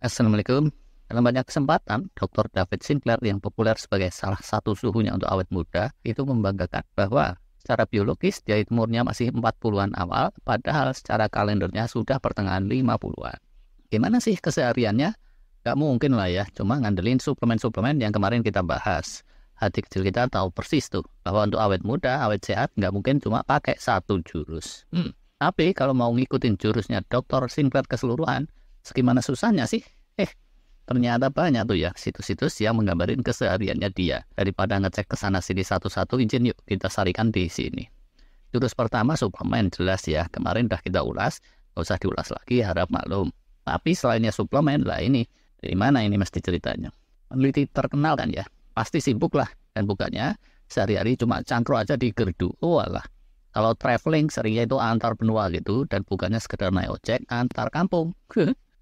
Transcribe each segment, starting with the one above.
Assalamualaikum. Dalam banyak kesempatan, Dr. David Sinclair yang populer sebagai salah satu suhunya untuk awet muda itu membanggakan bahwa secara biologis dia umurnya masih 40-an awal, padahal secara kalendernya sudah pertengahan 50-an. Gimana sih kesehariannya? Gak mungkin lah ya, cuma ngandelin suplemen-suplemen yang kemarin kita bahas. Hati kecil kita tahu persis tuh, bahwa untuk awet muda, awet sehat, nggak mungkin cuma pakai satu jurus. Tapi kalau mau ngikutin jurusnya Dr. Sinclair keseluruhan, segimana susahnya sih? Ternyata banyak tuh ya situs-situs yang menggambarin kesehariannya dia. Daripada ngecek ke sana sini satu-satu, izin yuk kita sarikan di sini. Jurus pertama suplemen, jelas ya. Kemarin udah kita ulas, nggak usah diulas lagi, harap maklum. Tapi selainnya suplemen, lah ini, dari mana ini mesti ceritanya? Peneliti terkenal kan ya, pasti sibuk lah. Dan bukannya sehari-hari cuma cangkruk aja di gerdu. Oh alah. Kalau traveling seringnya itu antar benua gitu, dan bukannya sekedar naik ojek antar kampung.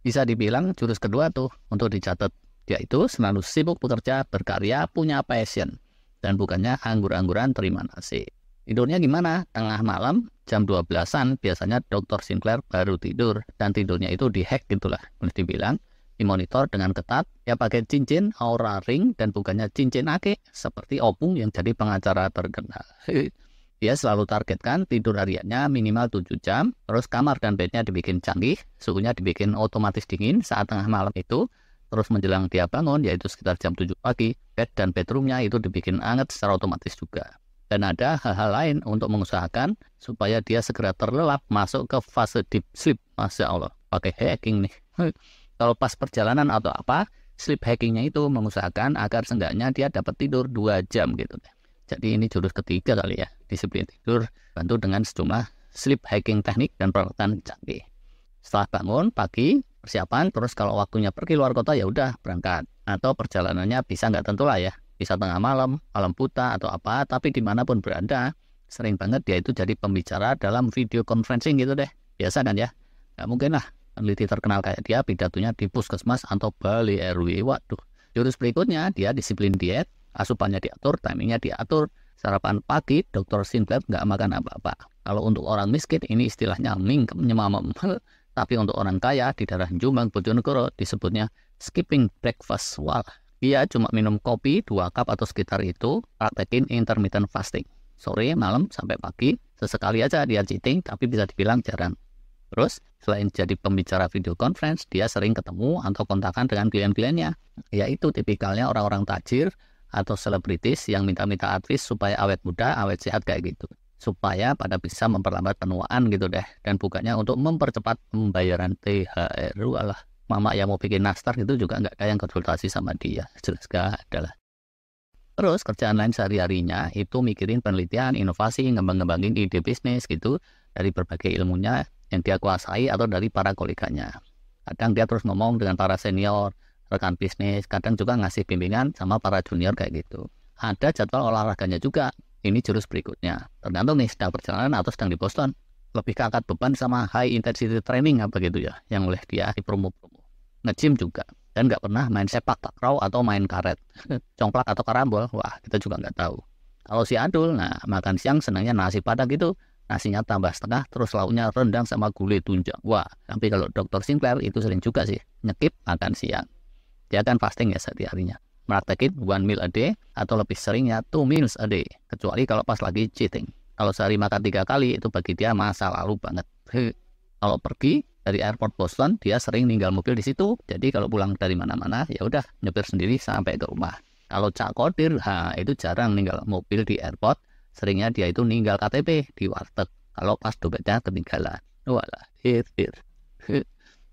Bisa dibilang jurus kedua tuh untuk dicatat. Dia itu selalu sibuk bekerja, berkarya, punya passion. Dan bukannya anggur-angguran terima nasi. Tidurnya gimana? Tengah malam, jam 12-an, biasanya Dr. Sinclair baru tidur. Dan tidurnya itu dihack gitulah. Boleh dibilang, dimonitor dengan ketat. Ya pakai cincin, Aura Ring, dan bukannya cincin ake, seperti Opung yang jadi pengacara terkenal. Dia selalu targetkan tidur hariannya minimal 7 jam, terus kamar dan bednya dibikin canggih, suhunya dibikin otomatis dingin saat tengah malam itu, terus menjelang dia bangun, yaitu sekitar jam 7 pagi, bed dan bedroomnya itu dibikin hangat secara otomatis juga. Dan ada hal-hal lain untuk mengusahakan supaya dia segera terlelap masuk ke fase deep sleep. Masya Allah, pakai hacking nih. Kalau pas perjalanan atau apa, sleep hackingnya itu mengusahakan agar seenggaknya dia dapat tidur 2 jam gitu deh. Jadi ini jurus ketiga kali ya, disiplin tidur, bantu dengan sejumlah sleep hacking teknik dan peralatan canggih. Setelah bangun pagi, persiapan, terus kalau waktunya pergi luar kota ya udah berangkat. Atau perjalanannya bisa nggak tentu lah ya, bisa tengah malam, malam buta atau apa, tapi dimanapun berada, sering banget dia itu jadi pembicara dalam video conferencing gitu deh. Biasa kan ya? Nggak mungkin lah, peneliti terkenal kayak dia pidatonya di puskesmas atau Bali RW. Waduh, jurus berikutnya dia disiplin diet, asupannya diatur, timingnya diatur. Sarapan pagi, Dr. Sinclair nggak makan apa-apa. Kalau untuk orang miskin, ini istilahnya mingkem nyemamem. Tapi untuk orang kaya, di daerah Jombang, Bojonegoro, disebutnya skipping breakfast. Wah, dia cuma minum kopi 2 cup atau sekitar itu, praktekin intermittent fasting. Sore, malam, sampai pagi, sesekali aja dia cheating, tapi bisa dibilang jarang. Terus, selain jadi pembicara video conference, dia sering ketemu atau kontakan dengan klien-kliennya. Yaitu tipikalnya orang-orang tajir, atau selebritis yang minta-minta advice supaya awet muda, awet sehat kayak gitu. Supaya pada bisa memperlambat penuaan gitu deh. Dan bukannya untuk mempercepat pembayaran THR. Walah, mama yang mau bikin nastar itu juga nggak ada yang konsultasi sama dia. Jelas gak ada lah. Terus kerjaan lain sehari-harinya itu mikirin penelitian, inovasi, ngembang-ngembangin ide bisnis gitu. Dari berbagai ilmunya yang dia kuasai atau dari para koleganya. Kadang dia terus ngomong dengan para senior, rekan bisnis, kadang juga ngasih bimbingan sama para junior kayak gitu. Ada jadwal olahraganya juga. Ini jurus berikutnya. Tergantung nih sedang perjalanan atau sedang di Boston. Lebih ke angkat beban sama high intensity training apa gitu ya, yang oleh dia di promo-promo. Nge-gym juga. Dan nggak pernah main sepak takraw atau main karet. Congklak atau karambol, wah kita juga nggak tahu. Kalau si Adul, nah makan siang senangnya nasi padang gitu. Nasinya tambah setengah, terus lauknya rendang sama gulai tunjang. Wah, tapi kalau Dr. Sinclair itu sering juga sih, nyekip makan siang. Dia kan fasting ya sehari-harinya. Praktekin 1 meal a day atau lebih seringnya 2 meals a day. Kecuali kalau pas lagi cheating. Kalau sehari makan 3 kali itu bagi dia masa lalu banget. Kalau pergi dari airport Boston, dia sering ninggal mobil di situ. Jadi kalau pulang dari mana-mana ya udah nyopir sendiri sampai ke rumah. Kalau Cak Kodir, itu jarang ninggal mobil di airport. Seringnya dia itu ninggal KTP di warteg. Kalau pas dompetnya ketinggalan. Walah,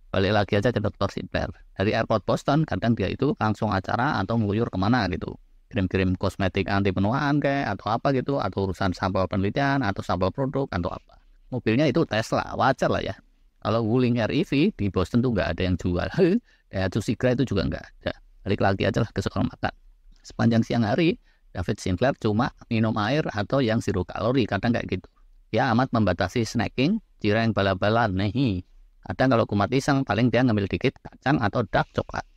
balik lagi aja ke Dr. Sinclair. Dari airport Boston, kadang dia itu langsung acara atau ngeluyur kemana gitu. Kirim-kirim kosmetik anti penuaan kayak atau apa gitu, atau urusan sampel penelitian, atau sampel produk, atau apa. Mobilnya itu Tesla, wajar lah ya. Kalau Wuling REV di Boston tuh nggak ada yang jual. Daihatsu Sigra itu juga nggak ada. Balik lagi aja lah ke soal makan. Sepanjang siang hari, David Sinclair cuma minum air atau yang 0 kalori, kadang kayak gitu. Dia amat membatasi snacking, cireng bala-bala, nih. Kadang kalau kumat iseng, paling dia ngambil dikit kacang atau dark coklat.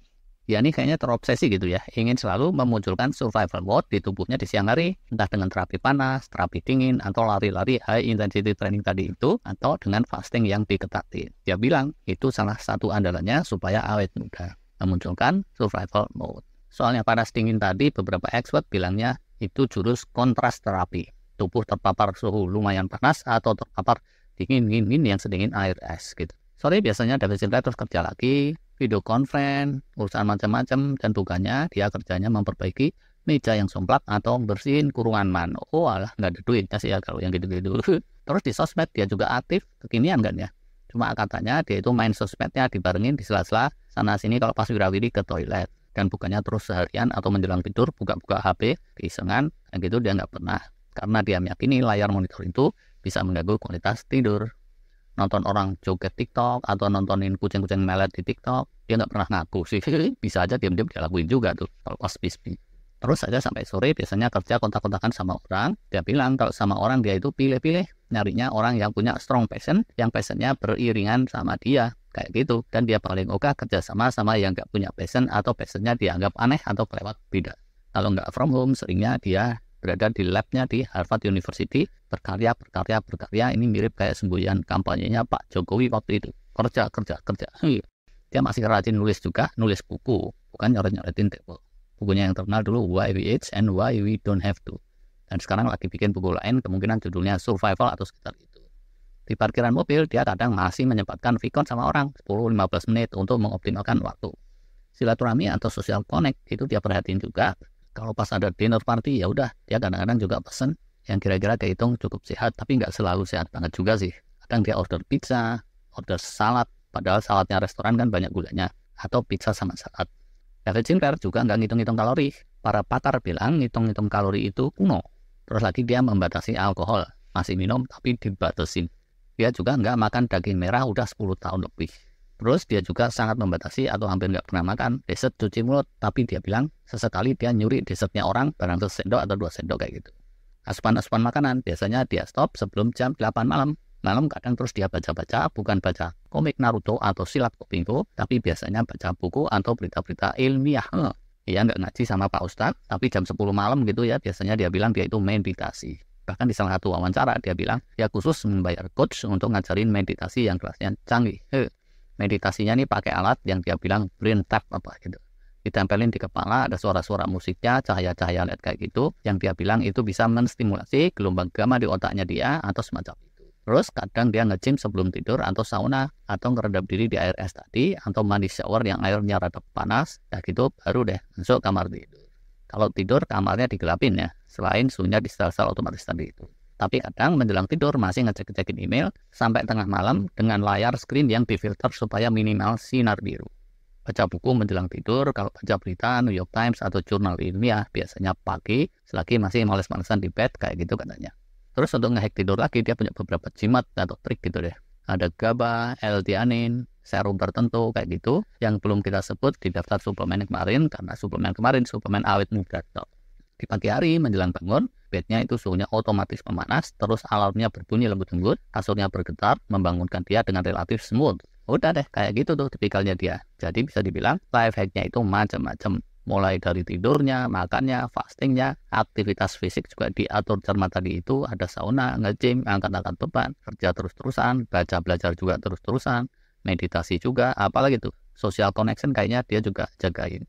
Dia ini kayaknya terobsesi gitu ya, ingin selalu memunculkan survival mode di tubuhnya di siang hari, entah dengan terapi panas, terapi dingin, atau lari-lari high intensity training tadi itu, atau dengan fasting yang diketatin. Dia bilang, itu salah satu andalannya supaya awet muda. memunculkan survival mode. Soalnya panas dingin tadi beberapa expert bilangnya itu jurus kontras terapi. Tubuh terpapar suhu lumayan panas atau terpapar dingin yang sedingin air es gitu. Sore biasanya David Sinclair terus kerja lagi, video conference, urusan macam-macam, dan bukannya dia kerjanya memperbaiki meja yang somplak atau bersihin kurungan man. Oh alah, nggak ada duitnya sih ya kalau yang gitu-gitu. Terus di sosmed dia juga aktif, kekinian kan ya. Cuma katanya dia itu main sosmednya dibarengin di sela-sela sana-sini kalau pas wirawiri ke toilet. Dan bukannya terus seharian atau menjelang tidur buka-buka HP, keisengan, gitu dia nggak pernah. Karena dia meyakini layar monitor itu bisa mengganggu kualitas tidur. Nonton orang joget TikTok atau nontonin kucing-kucing melet di TikTok, dia nggak pernah ngaku sih. Bisa aja diam-diam dia lakuin juga tuh kalau pas bisnis. Terus aja sampai sore biasanya kerja kontak-kontakan sama orang. Dia bilang kalau sama orang dia itu pilih-pilih, nyarinya orang yang punya strong passion, yang passionnya beriringan sama dia. Kayak gitu, dan dia paling oke kerja sama yang nggak punya passion atau passionnya dianggap aneh atau kelewat beda. Kalau nggak from home, seringnya dia berada di labnya di Harvard University, berkarya. Ini mirip kayak semboyan kampanyenya Pak Jokowi waktu itu. Kerja. Dia masih rajin nulis juga, nulis buku, bukan nyoret-nyoretin table. Bukunya yang terkenal dulu Why We Age and Why We Don't Have To. Dan sekarang lagi bikin buku lain, kemungkinan judulnya Survival atau sekitar itu. Di parkiran mobil, dia kadang masih menyempatkan vicon sama orang 10-15 menit untuk mengoptimalkan waktu. Silaturahmi atau social connect itu dia perhatiin juga. Kalau pas ada dinner party, ya udah dia kadang-kadang juga pesen yang kira-kira kehitung cukup sehat, tapi nggak selalu sehat banget juga sih. Kadang dia order pizza, order salad, padahal saladnya restoran kan banyak gulanya, atau pizza sama salad. David Sinclair juga nggak ngitung-ngitung kalori. Para pakar bilang ngitung-ngitung kalori itu kuno. Terus lagi dia membatasi alkohol, masih minum tapi dibatasin. Dia juga nggak makan daging merah udah 10 tahun lebih. Terus dia juga sangat membatasi atau hampir nggak pernah makan dessert cuci mulut. Tapi dia bilang sesekali dia nyuri dessertnya orang barang sendok atau 2 sendok kayak gitu. Asupan-asupan makanan biasanya dia stop sebelum jam 8 malam. Malam kadang terus dia baca-baca, bukan baca komik Naruto atau silat Kopingko, tapi biasanya baca buku atau berita-berita ilmiah. Dia nggak ngaji sama Pak Ustadz, tapi jam 10 malam gitu ya, biasanya dia bilang dia itu meditasi. Bahkan di salah satu wawancara dia bilang dia khusus membayar coach untuk ngajarin meditasi yang kelasnya canggih. Meditasinya nih pakai alat yang dia bilang brain tap apa gitu. Ditempelin di kepala, ada suara-suara musiknya, cahaya-cahaya LED kayak gitu, yang dia bilang itu bisa menstimulasi gelombang gamma di otaknya dia atau semacam itu. Terus kadang dia nge-gym sebelum tidur atau sauna, atau ngerendam diri di air es tadi, atau mandi shower yang airnya rada panas, ya gitu baru deh masuk kamar tidur. Kalau tidur kamarnya digelapin ya, selain suhunya di setel-setel otomatis tadi itu. Tapi kadang menjelang tidur masih ngecek-ngecekin email sampai tengah malam dengan layar screen yang difilter supaya minimal sinar biru. Baca buku menjelang tidur, kalau baca berita New York Times atau jurnal ilmiah biasanya pagi, selagi masih males-malesan di bed kayak gitu katanya. Terus untuk ngehack tidur lagi dia punya beberapa jimat atau trik gitu deh. Ada GABA, L-theanine, serum tertentu kayak gitu yang belum kita sebut di daftar suplemen kemarin karena suplemen kemarin suplemen awet muda. Di pagi hari menjelang bangun, bednya itu suhunya otomatis memanas, terus alarmnya berbunyi lembut-lembut, kasurnya bergetar, membangunkan dia dengan relatif smooth. Udah deh, kayak gitu tuh tipikalnya dia. Jadi bisa dibilang life hacknya itu macam-macam. Mulai dari tidurnya, makannya, fastingnya, aktivitas fisik juga diatur cermat tadi itu, ada sauna, nge-gym, angkat-angkat beban, kerja terus-terusan, baca belajar juga terus-terusan, meditasi juga, apalagi tuh, social connection kayaknya dia juga jagain.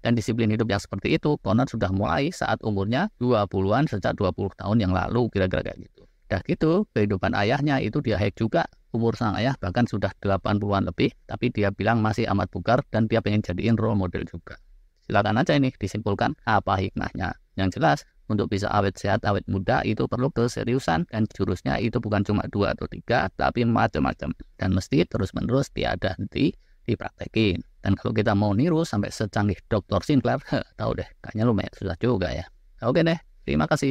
Dan disiplin hidup yang seperti itu, Connor sudah mulai saat umurnya 20-an sejak 20 tahun yang lalu, kira-kira kayak gitu. Dah gitu, kehidupan ayahnya itu dia hack juga, umur sang ayah bahkan sudah 80-an lebih, tapi dia bilang masih amat bugar dan dia pengen jadiin role model juga. Silakan aja ini disimpulkan apa hikmahnya. Yang jelas, untuk bisa awet sehat, awet muda itu perlu keseriusan dan jurusnya itu bukan cuma 2 atau 3, tapi macam-macam. Dan mesti terus-menerus tiada henti dipraktekin. Dan kalau kita mau niru sampai secanggih Dr. Sinclair, tahu deh, kayaknya lumayan susah juga ya. Oke deh, terima kasih.